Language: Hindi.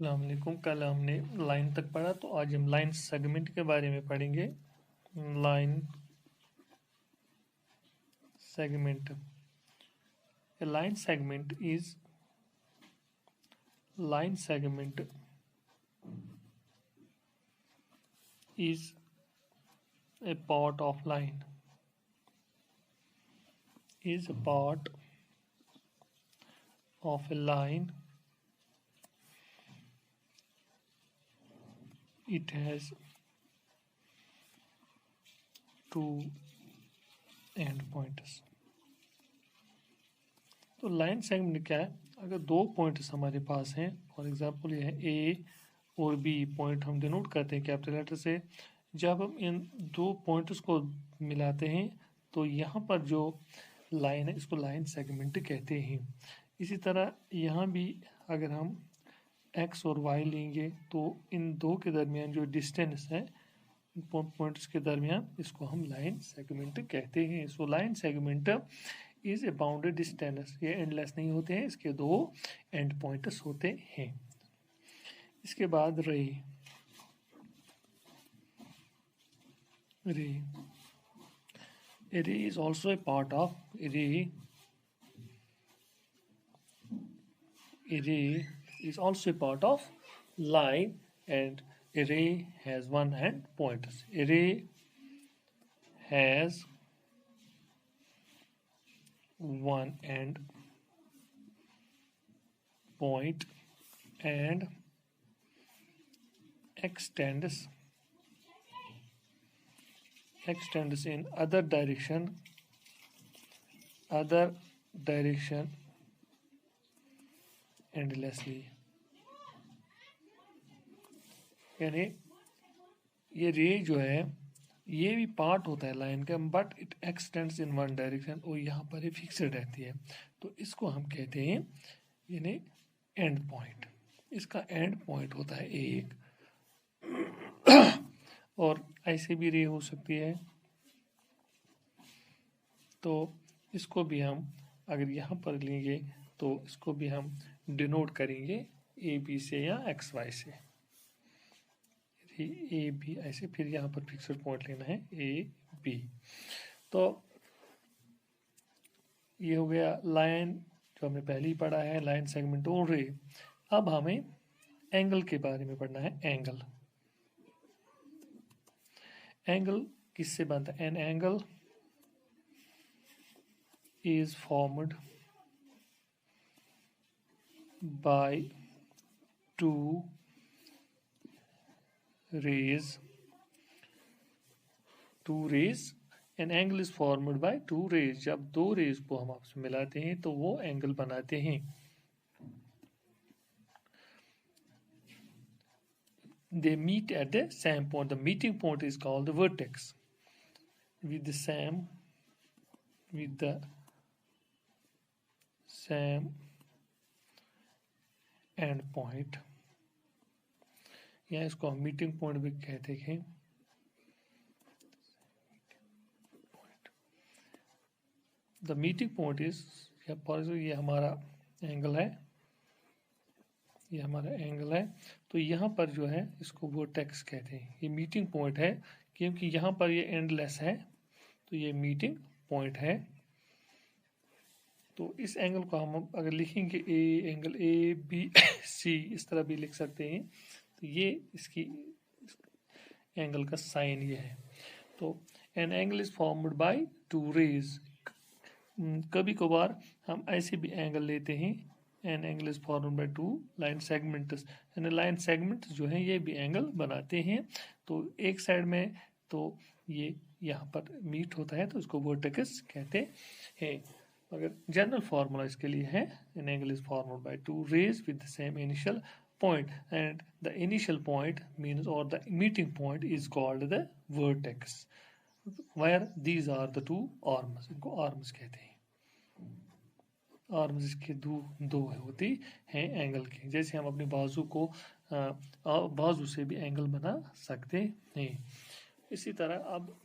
अस्सलाम वालेकुम। कल हमने लाइन तक पढ़ा, तो आज हम लाइन सेगमेंट के बारे में पढ़ेंगे। Line segment, a line segment is a part of line, is a part of a line. It has two end points. तो लाइन सेगमेंट क्या है? अगर दो पॉइंट्स हमारे पास हैं, फॉर एग्जांपल ये है ए और बी पॉइंट, हम डिनोट करते हैं कैपिटल लेटर से। जब हम इन दो पॉइंट्स को मिलाते हैं तो यहाँ पर जो लाइन है इसको लाइन सेगमेंट कहते हैं। इसी तरह यहाँ भी अगर हम एक्स और वाई लेंगे तो इन दो के दरमियान जो डिस्टेंस है पॉइंट्स के दरमियान, इसको हम लाइन सेगमेंट कहते हैं। So line segment is a bounded distance, ये एंडलेस नहीं होते हैं, इसके दो एंड पॉइंट्स होते हैं। इसके बाद रे is also a part of ray is also a part of line, and array has one end point. Array has one end point and extends in other direction endlessly। यानी ये रे जो है ये भी पार्ट होता है लाइन का, but it extends in one direction, और यहाँ पर ये फिक्स्ड रहती है, तो इसको हम कहते हैं यानी एंड पॉइंट। इसका एंड पॉइंट होता है एक, और ऐसे भी रे हो सकती है। तो इसको भी हम अगर यहाँ पर लेंगे तो इसको भी हम डिनोट करेंगे ए बी से या एक्स वाई से, ए बी ऐसे, फिर यहाँ पर फिक्स्ड पॉइंट लेना है ए बी। तो ये हो गया लाइन जो हमने पहले ही पढ़ा है, लाइन सेगमेंट और रे। अब हमें एंगल के बारे में पढ़ना है। एंगल किससे बनता है? An angle is formed by two rays। An angle is formed by two rays। जब दो रेज को हम आपस में मिलाते हैं तो वो एंगल बनाते हैं। They meet at the same point। The meeting point is called the vertex। With the same and point, या इसको हम मीटिंग पॉइंट भी कहते हैं। द मीटिंग पॉइंट इज, ये हमारा एंगल है, तो यहाँ पर जो है इसको वर्टेक्स कहते हैं। ये मीटिंग पॉइंट है क्योंकि यहाँ पर ये एंडलेस है, तो ये मीटिंग पॉइंट है। तो इस एंगल को हम अगर लिखेंगे एंगल ए बी सी, इस तरह भी लिख सकते हैं। तो ये इसकी एंगल का साइन ये है। तो an angle is formed by two rays. कभी कभार हम ऐसे भी एंगल लेते हैं, an angle is formed by two line segments. यानी लाइन सेगमेंट्स जो है ये भी एंगल बनाते हैं। तो एक साइड में तो ये यहाँ पर मीट होता है तो इसको वर्टेक्स कहते हैं। अगर जनरल फार्मूला इसके लिए है, an angle is formed by two rays with the same initial point, and the initial point means और the meeting point is called the vertex, where these are the two arms. इनको आर्म्स कहते हैं। आर्म्स इसके दो होती हैं एंगल के। जैसे हम अपने बाजू को बाजू से भी एंगल बना सकते हैं। इसी तरह अब